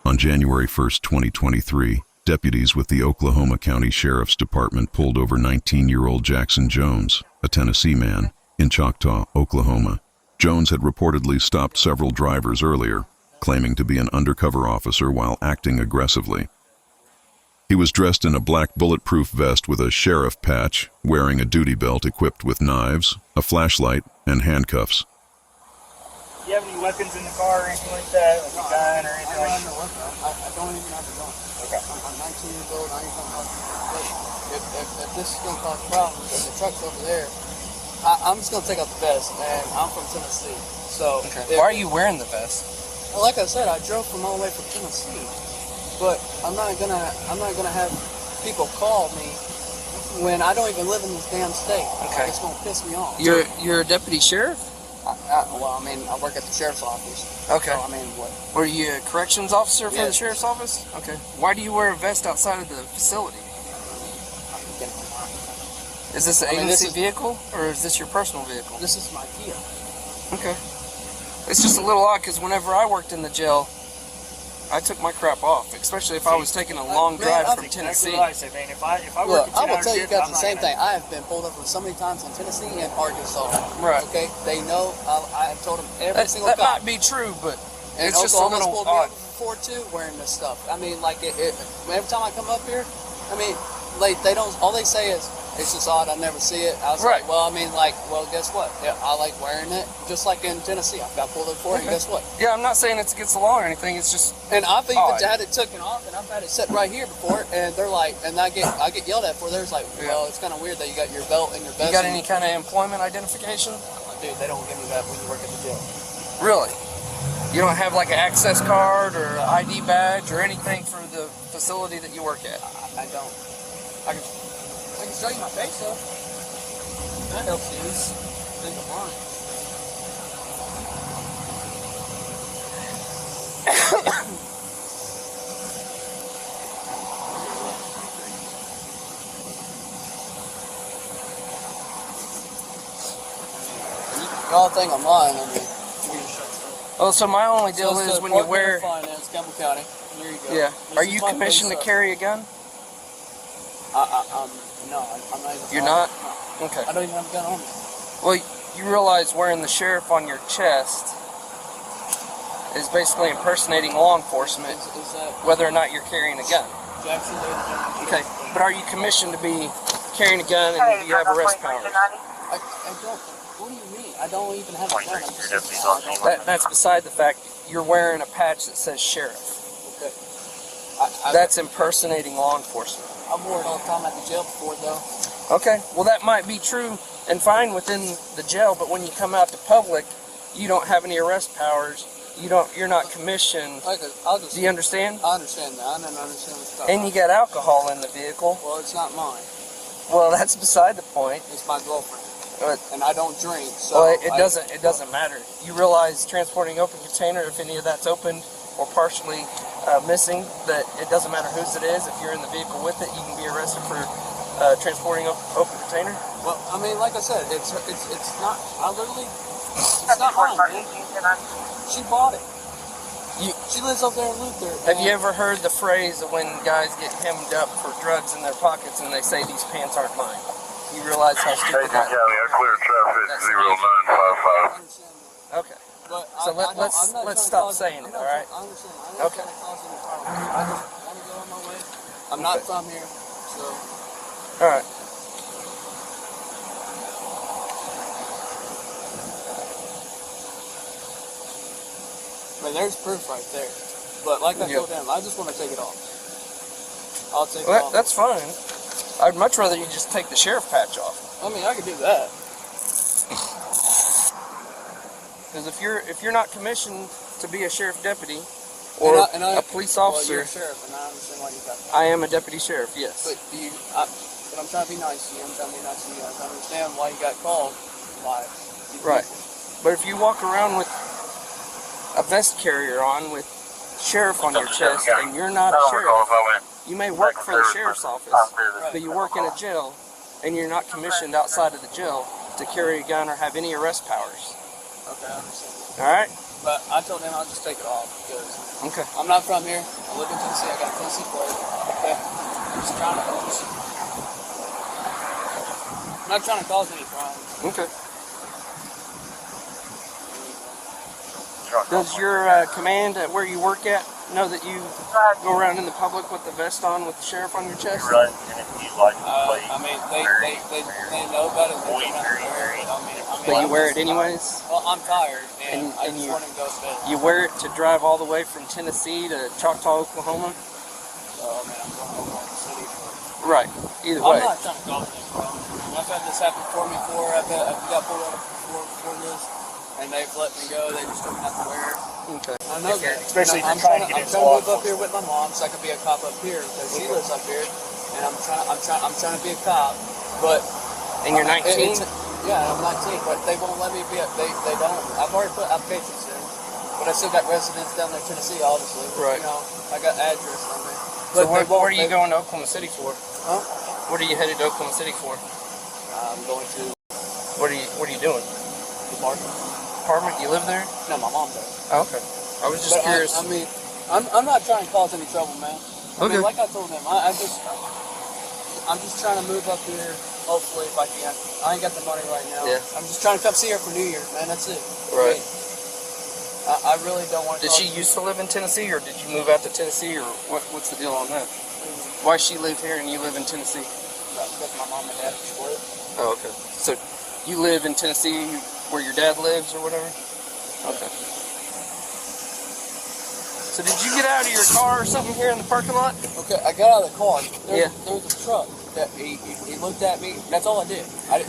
On January 1, 2023, deputies with the Oklahoma County Sheriff's Department pulled over 19-year-old Jackson Jones, a Tennessee man, in Choctaw, Oklahoma. Jones had reportedly stopped several drivers earlier, claiming to be an undercover officer while acting aggressively. He was dressed in a black bulletproof vest with a sheriff patch, wearing a duty belt equipped with knives, a flashlight, and handcuffs. Do you have any weapons in the car or anything like that, like a gun or anything like that? I don't even have a gun. Okay. I'm 19 years old. I ain't gonna have if this is gonna cause problems and the truck's over there, I'm just gonna take out the vest. And I'm from Tennessee, so. Okay. Why are you wearing the vest? Like I said, I drove from all the way from Tennessee, but I'm not gonna have people call me when I don't even live in this damn state. Okay. It's gonna piss me off. You're a deputy sheriff? Well, I mean, I work at the sheriff's office. Okay. So, I mean, what? Were you a corrections officer for the Yes. sheriff's office? Okay. Why do you wear a vest outside of the facility? Is this an agency vehicle, or is this your personal vehicle? This is my Kia. Okay. It's just a little odd, because whenever I worked in the jail, I took my crap off, especially if I was taking a long drive from Tennessee. That's what I say, man. If I Look, work I will tell you shift, guys I'm the not same gonna- thing. I have been pulled over so many times in Tennessee and Arkansas. Right. Okay? They know. I have told them every single That cop. might be true, but And it's just a Oklahoma's little pulled me odd. over before too, wearing this stuff. I mean, like every time I come up here, I mean, like they don't. All they say is it's just odd. I never see it. I was Right. like, well, I mean, like, well, guess what? Yeah, I like wearing it. Just like in Tennessee, I got pulled over for it. And guess what? Yeah, I'm not saying it's against the law or anything. It's just And I've even odd. had it taken off, and I've had it set right here before, and they're like, and I get yelled at for. There's like, well, it's kind of weird that you got your belt and your vest. You got any kind of employment identification? Dude, they don't give me that when you work at the jail. Really? You don't have like an access card or an ID badge or anything for the facility that you work at? I don't. I can show you my face though. That helps you. Think of mine. The only thing on mine, I mean, Oh, so my only deal so is when you wear. Finance, Campbell County. Here you go. Yeah. This Are is you my commissioned to face, carry a gun? No, I'm not even. You're not? No. Okay. I don't even have a gun on me. Well, you realize wearing the sheriff on your chest is basically impersonating law enforcement, Is that whether or not you're carrying a gun. Jackson? Okay. But are you commissioned to be carrying a gun and do you have arrest powers? I don't. What do you mean? I don't even have a gun. I'm just That's beside the fact. You're wearing a patch that says sheriff. Okay. That's impersonating law enforcement. I've worn it all the time at the jail before, though. Okay, well that might be true and fine within the jail, but when you come out to public, you don't have any arrest powers. You're not commissioned. I'll just. Do you understand? I understand that. I don't understand what you're talking And you got alcohol in the vehicle. Well, it's not mine. Well, that's beside the point. It's my girlfriend, But, and I don't drink. So well, it doesn't matter. You realize transporting open container, if any of that's opened or partially missing, that it doesn't matter whose it is. If you're in the vehicle with it, you can be arrested for transporting open container. Well, I mean, like I said, it's not. I literally. It's not mine, man. She bought it. She lives up there in Luther. Have you ever heard the phrase of when guys get hemmed up for drugs in their pockets and they say these pants aren't mine? You realize how stupid that is? I cleared traffic 0955. Okay. But So I'm not let's trying to stop cause- saying it, I'm not all right? I understand. I'm not Okay. trying to cause any problems. I just want to go on my way. I'm not from here, so. All right. I mean, there's proof right there. But like I told him, I just want to take it off. I'll take it off. That's fine. I'd much rather you just take the sheriff patch off. I mean, I could do that. Because if you're not commissioned to be a sheriff deputy or a police officer, Well, you're a sheriff, and I understand why you got that. I am a deputy sheriff. Yes. But but I'm trying to be nice to you. I'm trying to be nice to you. I understand why you got called by these Right. people. But if you walk around with a vest carrier on with sheriff on your chest and you're not a sheriff, you may work for the sheriff's office, but you work in a jail and you're not commissioned outside of the jail to carry a gun or have any arrest powers. Okay, I understand. All right? But I told him I'll just take it off because Okay. I'm not from here. I live in Tennessee. I got a Tennessee plate. Okay. I'm not trying to cause any crime. Okay. Does your command at where you work at know that you go around in the public with the vest on with the sheriff on your chest? Right, and if you like to play, I mean, they know about it. They don't wear it. But you wear it anyways? Well, I'm tired, and I And just you, want to go to bed. you wear it to drive all the way from Tennessee to Choctaw, Oklahoma? Oh, man, I'm going to Oklahoma City. Right. Either I'm way. not trying to cause any problem. I've had this happen for me before. I've got pulled over before this, and they've let me go. They just told me not to wear it. Okay. I know that. Especially if I'm you're trying trying to get to into law move up here with my mom so I can be a cop up here because she lives up here, and I'm trying to be a cop, but And you're 19? Yeah, I'm 19, but they won't let me be. They don't. I've already put applications in, but I still got residents down there in Tennessee, obviously. Right. You know, I got address on there. So But what are you going to Oklahoma City for? Huh? What are you headed to Oklahoma City for? I'm going to What are you doing? the market. Apartment? You live there? No, my mom does. Oh, okay. I was just But curious. I mean, I'm not trying to cause any trouble, man. I Okay. mean, like I told them, I'm just trying to move up here. Hopefully, if I can. I ain't got the money right now. Yeah. I'm just trying to come see her for New Year's, man. That's it. Right. I really don't want to. Did she used to live in Tennessee, or did you move out to Tennessee, or what's the deal on that? Why she live here and you live in Tennessee? Because my mom and dad split. Oh, okay. So you live in Tennessee where your dad lives or whatever? Okay. So did you get out of your car or something here in the parking lot? Okay, I got out of the car. There was a truck that he looked at me. That's all I did. I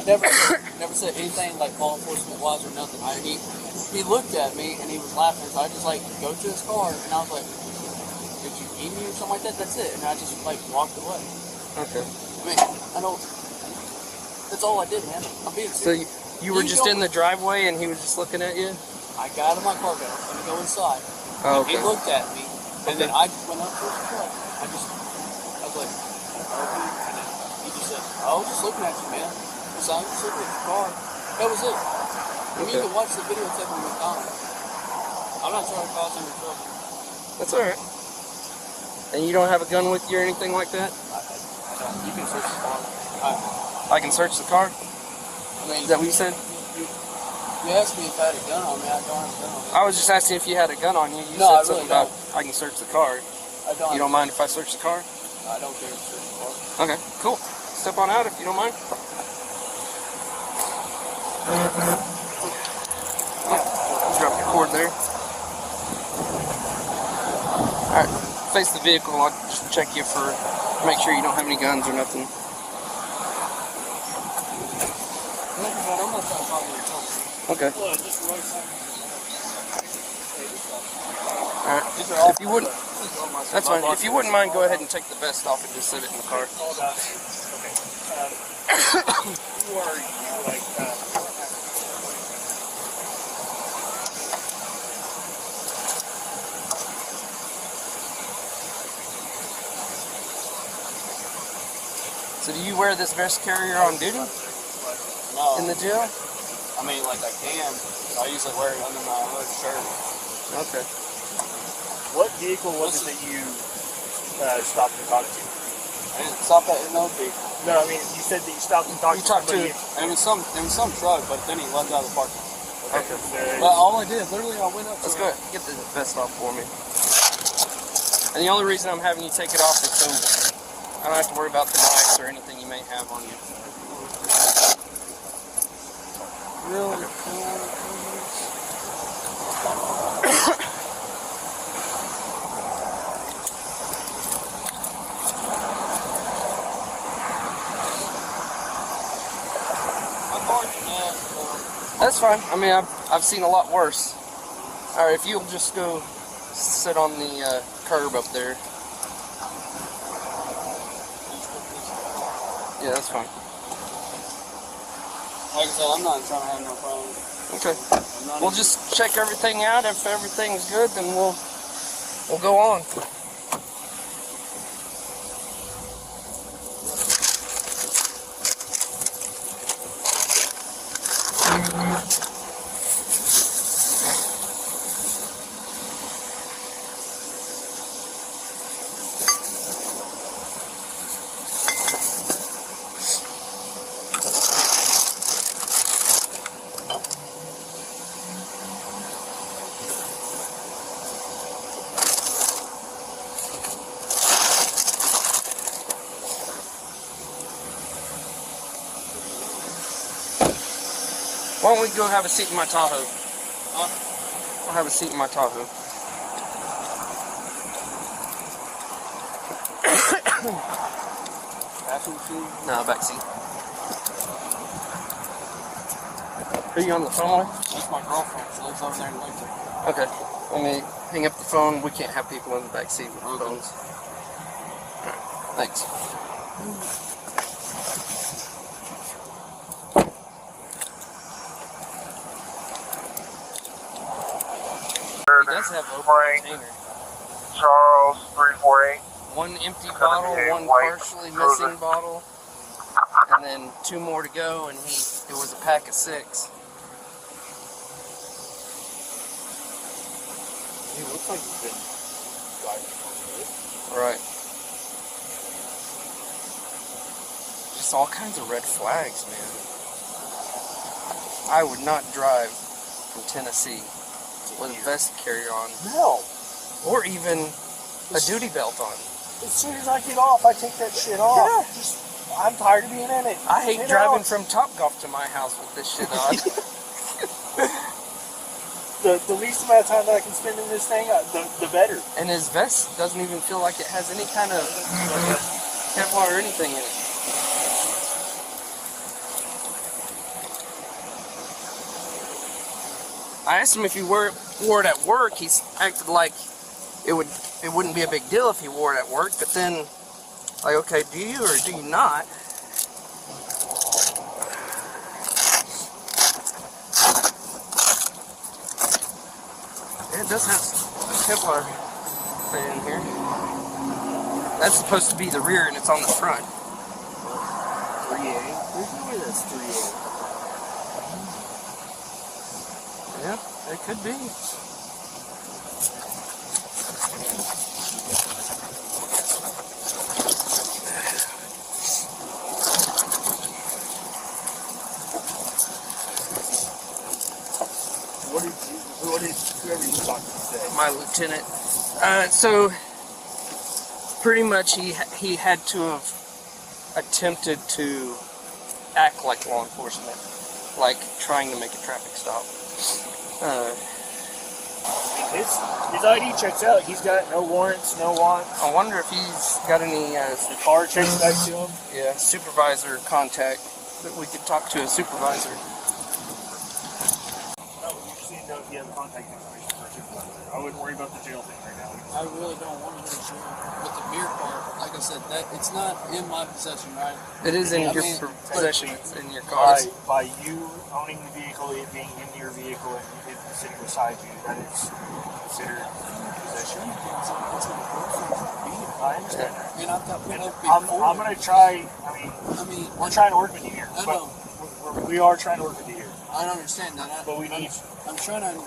never said anything like law enforcement wise or nothing. He looked at me and he was laughing. So I just like go to his car and I was like, "Did you eat me or something like that?" That's it. And I just like walked away. Okay. I mean, I don't. That's all I did, man. I'm being So serious. you were just in the driveway and he was just looking at you? I got out of my car, I was gonna go inside. Oh, He okay. looked at me, and then I just went up to his truck. I was like, okay. And then he just said, I was just looking at you, man. So I was just looking at your car. That was it. You need to watch the video tape when we're done. I'm not trying to cause any trouble. That's alright. And you don't have a gun with you or anything like that? I don't. You can search the car. I can search the car? I mean, Is that what you said? You asked me if I had a gun on me. I don't have a gun on me. I was just asking if you had a gun on you. You No, I said really something about I can search the car. I don't. You don't mind if I search the car? I don't care to search the car. Okay, cool. Step on out if you don't mind. Drop your cord there. Alright, face the vehicle. I'll just check you for, make sure you don't have any guns or nothing. I'm not trying to cause any trouble. Okay. Well, just right side. Alright. If you wouldn't, that's fine. If you wouldn't mind, go ahead and take the vest off and just sit it in the car. Who are you? Like, So do you wear this vest carrier on duty No. in the jail? I mean, like I can. I usually wear it under my hood shirt. Okay. what vehicle was it that you stopped and talked to? I didn't stop at no vehicle. No, I mean, you said that you stopped and talked You to talked to- somebody. It was some truck, but then he left out of the parking lot. Okay. But all I did, literally, I went up to Let's him. go ahead. Get the vest off for me. And the only reason I'm having you take it off is so I don't have to worry about the knives or anything you may have on you. Really? That's fine. I mean, I've seen a lot worse. All right, if you'll just go sit on the curb up there. Yeah, that's fine. Like I said, I'm not trying to have no problem. Okay. We'll just check everything out. If everything's good, then we'll go on. Why don't we go have a seat in my Tahoe? I'll have a seat in my Tahoe. Passenger seat? No, back seat. Who are you on the phone with? That's my girlfriend. She lives over there in Lincoln. Okay. Let me hang up the phone. We can't have people in the back seat with phones. Thanks. He does have open Frank, container. Charles 348. One empty bottle, one partially missing bottle, and then 2 more to go, and it was a pack of 6. He looks like he's been driving a bit. Right. Just all kinds of red flags, man. I would not drive from Tennessee with a vest carrier on, No. or even a duty belt on. As soon as I get off, I take that shit off. Yeah. I'm tired of being in it. I hate Get driving out. from Topgolf to my house with this shit on. The least amount of time that I can spend in this thing, the better. And his vest doesn't even feel like it has any kind of Kevlar or anything in it. I asked him if he wore it at work. He acted like it wouldn't be a big deal if he wore it at work. But then, like, okay, do you or do you not? It does have a Kevlar right in here. That's supposed to be the rear, and it's on the front. 3A. There's no way that's 3A. Yeah, it could be. What did whoever you talked to say? My lieutenant. So pretty much he had to have attempted to act like law enforcement, like trying to make a traffic stop. His ID checks out. He's got no warrants, no wants. I wonder if he's got any The car checks back to him. supervisor contact that we could talk to a supervisor. I would usually know if he has contact information for a supervisor. I wouldn't worry about the jail thing right now. I really don't want to make sure. With the beer car, like I said, that it's not in my possession, right? It is in I your mean, possession. It's in your car. By you owning the vehicle, it being in your vehicle, and it sitting beside you, that is considered possession. I understand that. I mean, I've got put up I'm before. going to try. I mean, we're trying to work with you here. I know. We are trying to work with you here. I understand that. But we need. I'm trying to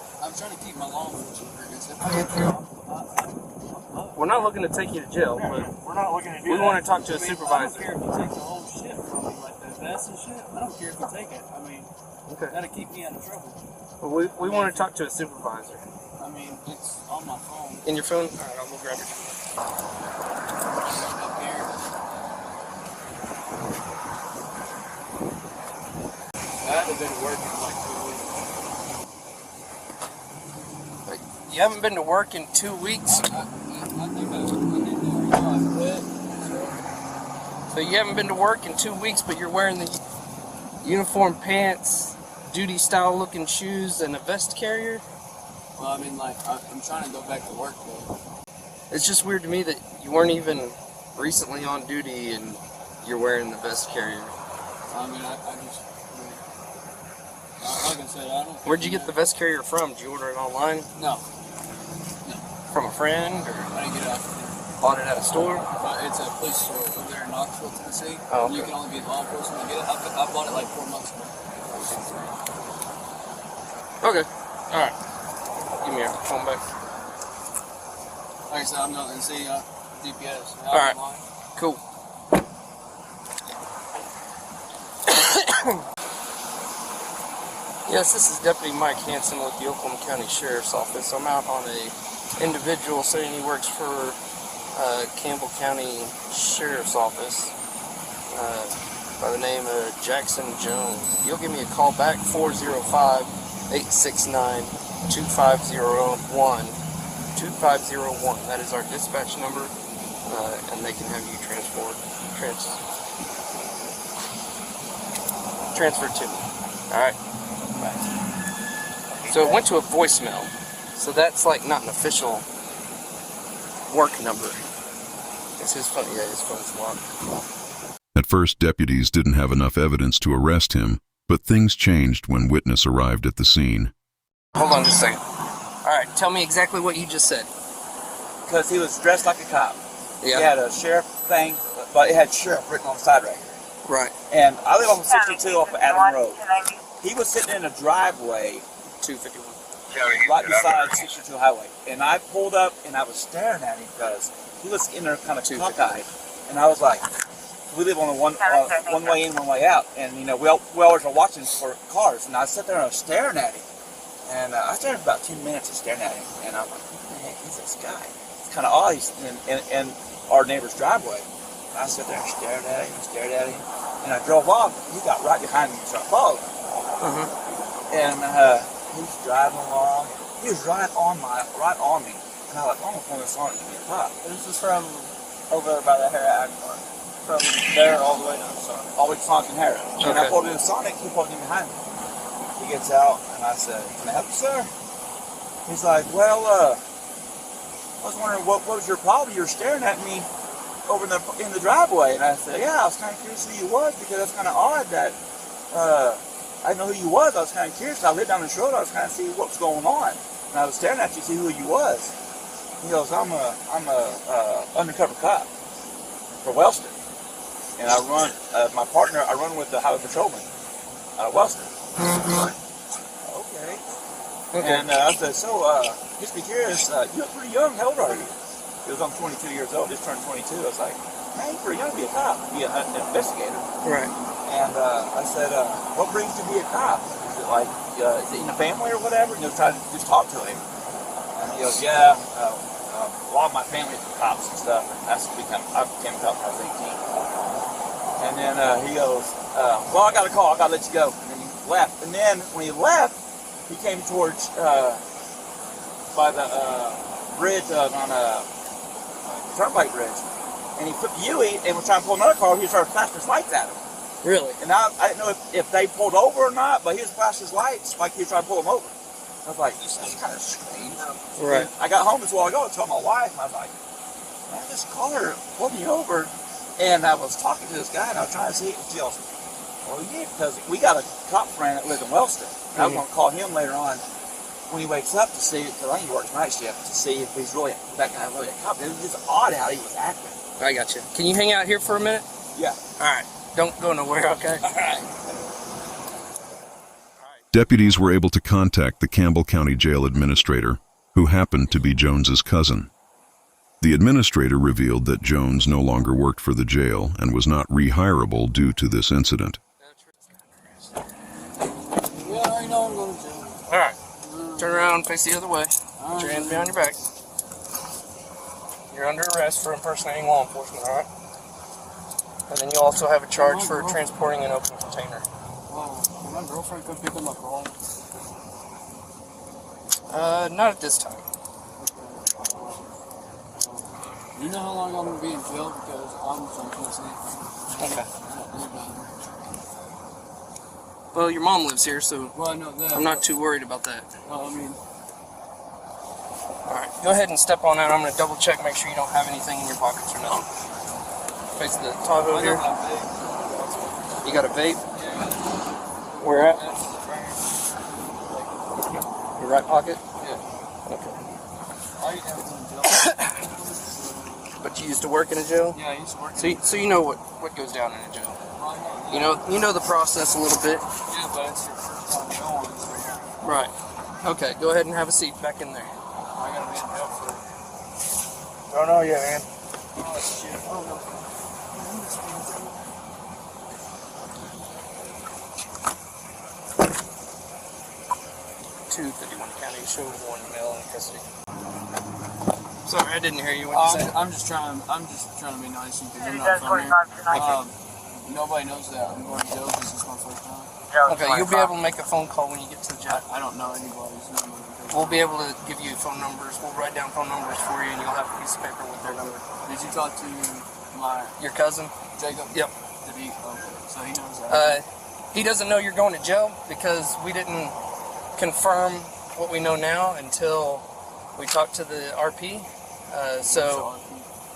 keep my law enforcement. We're not looking to take you to jail, but We're not looking to do we that. want to talk to a I don't supervisor. care if you take the whole shit from me, like the vest and shit. I don't care if you take it. I mean, Okay. that'll keep me out of trouble. Well, we want to talk to a supervisor. I mean, it's on my phone. In your phone? All right, I'll go grab it. Up here. That had been working like 2 weeks. You haven't been to work in 2 weeks, I think I quit. so you haven't been to work in 2 weeks, but you're wearing the uniform pants, duty-style looking shoes, and a vest carrier? Well, I mean, like, I'm trying to go back to work, though. It's just weird to me that you weren't even recently on duty and you're wearing the vest carrier. I mean, I just, like I said, I don't. Where'd you get the vest carrier from? Did you order it online? No, From a friend? Or I didn't get it out. bought it at a store? But it's a police store over there in Knoxville, Tennessee. Oh, okay. You can only be law enforcement to get it. I bought it like 4 months ago. Okay. Alright. Give me your phone back. Like I said, I'm not in the DPS. All right. Cool. Yes, this is Deputy Mike Hansen with the Oklahoma County Sheriff's Office. I'm out on a individual saying he works for Campbell County Sheriff's Office. by the name of Jackson Jones. You'll give me a call back, 405-869-2501. 2501. That is our dispatch number, and they can have you transferred to me. Alright. So it went to a voicemail. So that's like not an official work number. It's his phone. Yeah, his phone's locked. At first, deputies didn't have enough evidence to arrest him, but things changed when witness arrived at the scene. Hold on just a second. Alright, tell me exactly what you just said. Because he was dressed like a cop. Yeah. He had a sheriff thing, but it had sheriff written on the side right here. Right. And I live on 62 off of Adam Road. He was sitting in a driveway 251. right beside 62 Highway. And I pulled up and I was staring at him because he was in there kind of cockeyed. And I was like, we live on a one way in, one way out. And, you know, we always are watching for cars. And I sat there and I was staring at him. And I stared for about 10 minutes of staring at him. And I'm like, what the heck is this guy? It's kind of odd. He's in our neighbor's driveway. And I sat there and stared at him. And I drove off. He got right behind me and started following. And he was driving along. He was right on me. And I was like, I'm gonna pull this on and get caught. This is from over by the Harrah Ag Park. From there all the way to the Sonic. All the way to Sonic and Harrah. And I pulled in Sonic, he pulled in behind me. He gets out and I said, can I help you, sir? He's like, well, I was wondering what was your problem? You were staring at me over in the driveway. And I said, yeah, I was kind of curious who you was because that's kind of odd that I didn't know who you was. I was kind of curious. I lived down this road. I was trying to see what was going on. And I was staring at you to see who you was. He goes, I'm a undercover cop for Wellston. And I run, my partner, I run with the highway patrolman out of Wellston. Okay. And I said, so, just be curious, you look pretty young. How old are you? He was, I'm 22 years old, just turned 22. I was like, man, you're pretty young to be a cop, be an investigator. Right. And I said, what brings you to be a cop? Is it like, is it in the family or whatever? And try to just talk to him. And he goes, yeah, a lot of my family is cops and stuff. And that's I became a cop when I was 18. And then he goes, well, I got a call. I got to let you go. And then he left. And then when he left, he came towards by the bridge on a turnpike bridge. And he flipped the U-ey and was trying to pull another car. He started flashing his lights at him. Really? And I didn't know if they pulled over or not, but he was flashing his lights like he was trying to pull them over. I was like, this is kind of strange. Right. And I got home this while ago and told my wife, and I was like, man, this car pulled me over. And I was talking to this guy, and I was trying to see if she goes, well, yeah, because we got a cop friend that lives in Wellston. And I was going to call him later on when he wakes up to see, because I think he works night shift, to see if he's really, that guy really a cop. It was just odd how he was acting. I got you. Can you hang out here for a minute? Yeah. All right. Don't go nowhere, okay? All right. Deputies were able to contact the Campbell County Jail administrator, who happened to be Jones's cousin. The administrator revealed that Jones no longer worked for the jail and was not rehirable due to this incident. Yeah, I already know I'm going to jail. All right. Turn around and face the other way. Put your hands behind your back. You're under arrest for impersonating law enforcement, all right? And then you also have a charge for transporting an open container. Wow. Can my girlfriend come pick up my car? Not at this time. You know how long I'm going to be in jail because I'm from Tennessee. Okay. Well, your mom lives here, so Well, I know that. I'm not too worried about that. Well, I mean, All right, go ahead and step on out. I'm going to double check, make sure you don't have anything in your pockets or nothing. Face the Tahoe I here. know how big. You got a vape? Yeah. Where at? That's the frame. Your right pocket? Yeah. Okay. I used to have in jail. But you used to work in a jail? Yeah, I used to work So you know what goes down in a jail. I know. You know the process a little bit. Yeah, but it's your first time going, so yeah. Right. Okay, go ahead and have a seat back in there. I gotta be in jail for. Don't know yet, man. Oh shit! Oh no. 251 County, show 1 male in custody. Sorry, I didn't hear you. What you said? I'm just trying to be nice because I'm not from here. Nobody knows that I'm going to jail. This is my first time. Yeah, Okay, you'll be able to make a phone call when you get to the jail. I don't know anybody's number. We'll be able to give you phone numbers. We'll write down phone numbers for you, and you'll have a piece of paper with their number. Did you talk to Your cousin? Jacob? Yep. Did he? Okay. So he knows that. He doesn't know you're going to jail because we didn't confirm what we know now until we talked to the RP. It's RP.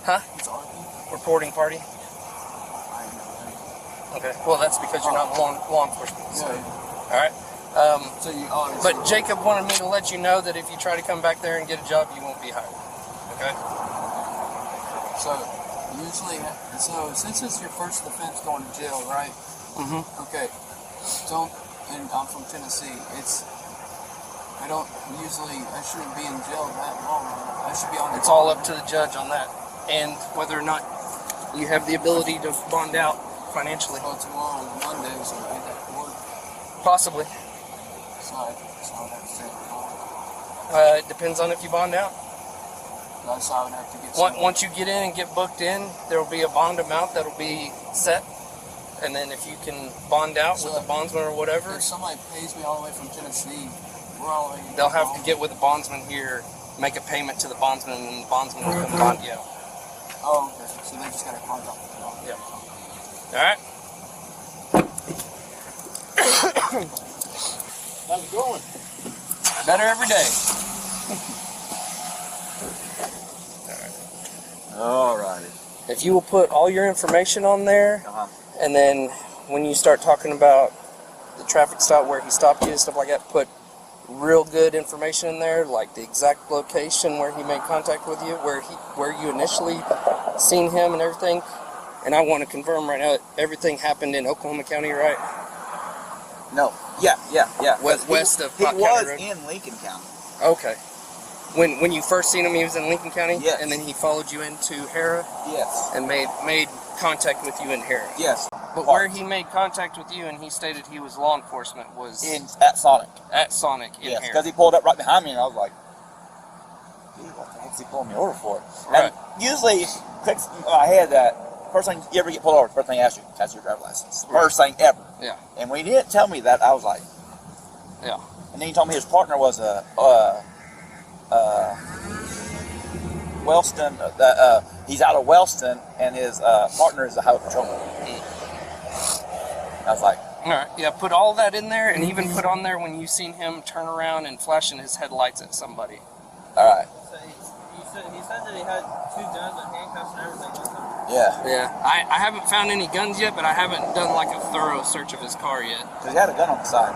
Huh? It's RP. Reporting party. I know. Okay. Well, that's because you're not law enforcement. So. Yeah. All right. So you. But Jacob wanted me to let you know that if you try to come back there and get a job, you won't be hired. Okay. So usually, since it's your first offense going to jail, right? Mm-hmm. Okay. And I'm from Tennessee. I shouldn't be in jail that long. I should be on. It's all up to the judge on that, and whether or not you have the ability to bond out financially. Well, tomorrow on Monday, so I get that work. Possibly. So I would have to take it off. It depends on if you bond out. So I would have to get. Once you get in and get booked in, there will be a bond amount that'll be set, and then if you can bond out with a bondsman or whatever, If somebody pays me all the way from Tennessee, we're all the way. they'll have to get with the bondsman here, make a payment to the bondsman, and the bondsman will come bond you out. Oh, okay. So they just got to contact me. Yeah. All right. How's it going? Better every day. Alrighty. If you will put all your information on there, Uh-huh. and then when you start talking about the traffic stop where he stopped you and stuff like that, put real good information in there, like the exact location where he made contact with you, where you initially seen him and everything. And I want to confirm right now that everything happened in Oklahoma County, right? No. Yeah. West of he Pot County was Road? in Lincoln County. Okay. When you first seen him, he was in Lincoln County? Yes. And then he followed you into Hera Yes. and made contact with you in Hera. Yes. But where he made contact with you and he stated he was law enforcement was at Sonic. at Sonic in Yes, Hera. because he pulled up right behind me, and I was like, "Dude, what the heck's he pulling me over for?" Right. And usually, clicks in my head that first thing you ever get pulled over, first thing I ask you, "That's your driver's license." First thing ever. Yeah. And when he didn't tell me that, I was like, Yeah. And then he told me his partner was a Wellston. He's out of Wellston, and his partner is a highway patrolman. I was like, All right. Yeah, put all that in there and even put on there when you seen him turn around and flashing his headlights at somebody. "All right, So He said that he had 2 guns and handcuffs and everything with him. yeah." Yeah. I haven't found any guns yet, but I haven't done like a thorough search of his car yet. Because he had a gun on the side.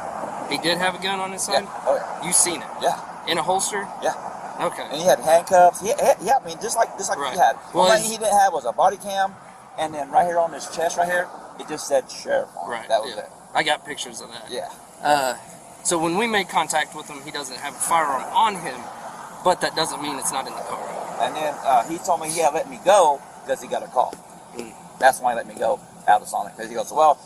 He did have a gun on his side? Yeah. Oh yeah. You seen it? Yeah. In a holster? Yeah. Okay. And he had handcuffs. Yeah, I mean, just like Right. he had. Well, One thing he didn't have was a body cam, and then right here on his chest, right here, it just said sheriff on it. Right. That was yeah. it. I got pictures of that. Yeah. So when we made contact with him, he doesn't have a firearm on him, but that doesn't mean it's not in the car. And then he told me he had let me go because he got a call. Mm. That's why he let me go out of Sonic. Because he goes, well,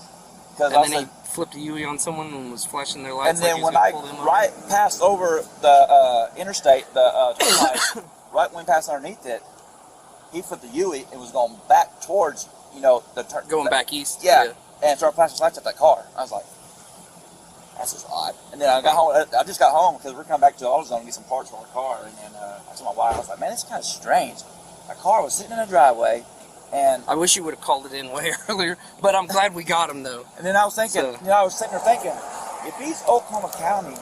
because I And then said, he flipped a U on someone and was flashing their lights. and then like he when was I gonna pull them over. passed over the interstate, the turnpike, right when we passed underneath it, he flipped the U and was going back towards, the turn. Going back east. Yeah. And started flashing lights at that car. I was like, that's just odd. And then I got home. I just got home because we're coming back to AutoZone to get some parts for our car. And then I told my wife, I was like, man, it's kind of strange. My car was sitting in a driveway, and I wish you would have called it in way earlier, but I'm glad we got him though. then I was thinking, So- I was sitting there thinking, if he's Oklahoma County,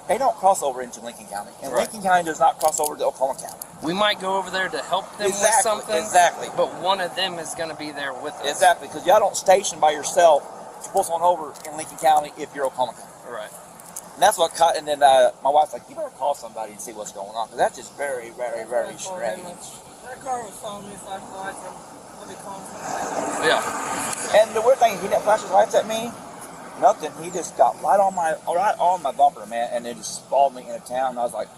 they don't cross over into Lincoln County, and Right. Lincoln County does not cross over to Oklahoma County. We might go over there to help them with Exactly, something, exactly. but one of them is going to be there with us. Exactly, because y'all don't station by yourself to pull someone over in Lincoln County if you're Oklahoma County. Right. And that's what caught. And then my wife's like, you better call somebody and see what's going on, because that's just very, very, very strange. That car was following me, flashing lights. Let me call him. Yeah. And the weird thing, he didn't flash his lights at me, nothing. He just got right on my bumper, man, and then just followed me into town. And I was like,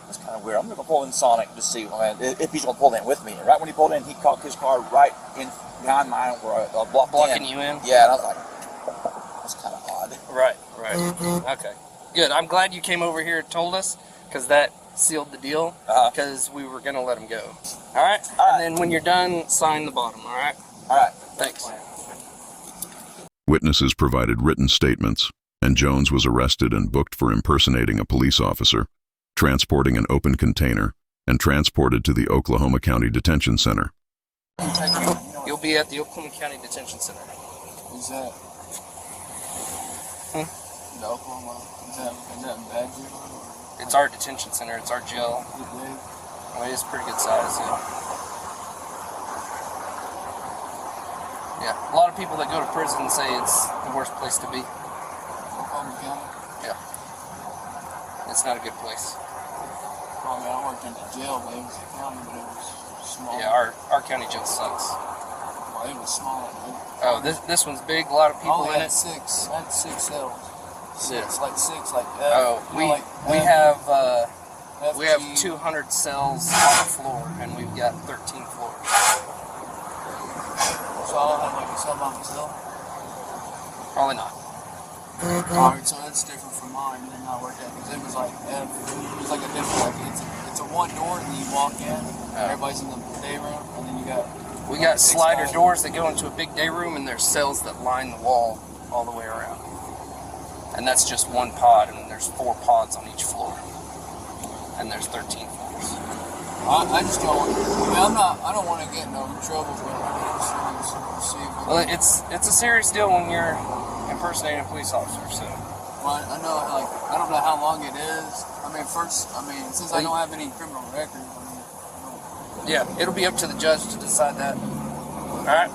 that's kind of weird. I'm gonna pull in Sonic to see if he's gonna pull in with me. And right when he pulled in, he caught his car right in behind mine where I blocked Blocking in. you in? Yeah, and I was like, that's kind of odd. Right. Okay. Good. I'm glad you came over here and told us, because that sealed the deal, because we were going to let him go. All right? All right. And then when you're done, sign the bottom, all right? All right. Thanks. Witnesses provided written statements, and Jones was arrested and booked for impersonating a police officer, transporting an open container, and transported to the Oklahoma County Detention Center. You'll be at the Oklahoma County Detention Center. Is that? The Oklahoma? Is that bad jail? It's our detention center. It's our jail. Well, it's pretty good size, yeah. A lot of people that go to prison say it's the worst place to be. Oklahoma County? Yeah. It's not a good place. Well, I mean, I worked in the jail, but it was a county, but it was small. Yeah, our county jail sucks. Well, it was small. Oh, this one's big. A lot of people in I had it. six. I had 6 cells. Six. Like We have FG. 200 cells on the floor, and we've got 13 floors. So I'll have like a cell by myself. Probably not. Alright, so that's different from mine. It did not work out because it was like a different. It's a one door, and then you walk in. Everybody's in the day room, and then you got. We got slider doors that go into a big day room, and there's cells that line the wall all the way around. And that's just one pod, and there's 4 pods on each floor. And there's 13 floors. I just don't. I mean, I don't want to get in no trouble, but I just see. Well, it's a serious deal when you're impersonating a police officer. So. Well, I know, I don't know how long it is. I mean, since I don't have any criminal record, Yeah, it'll be up to the judge to decide that. All right.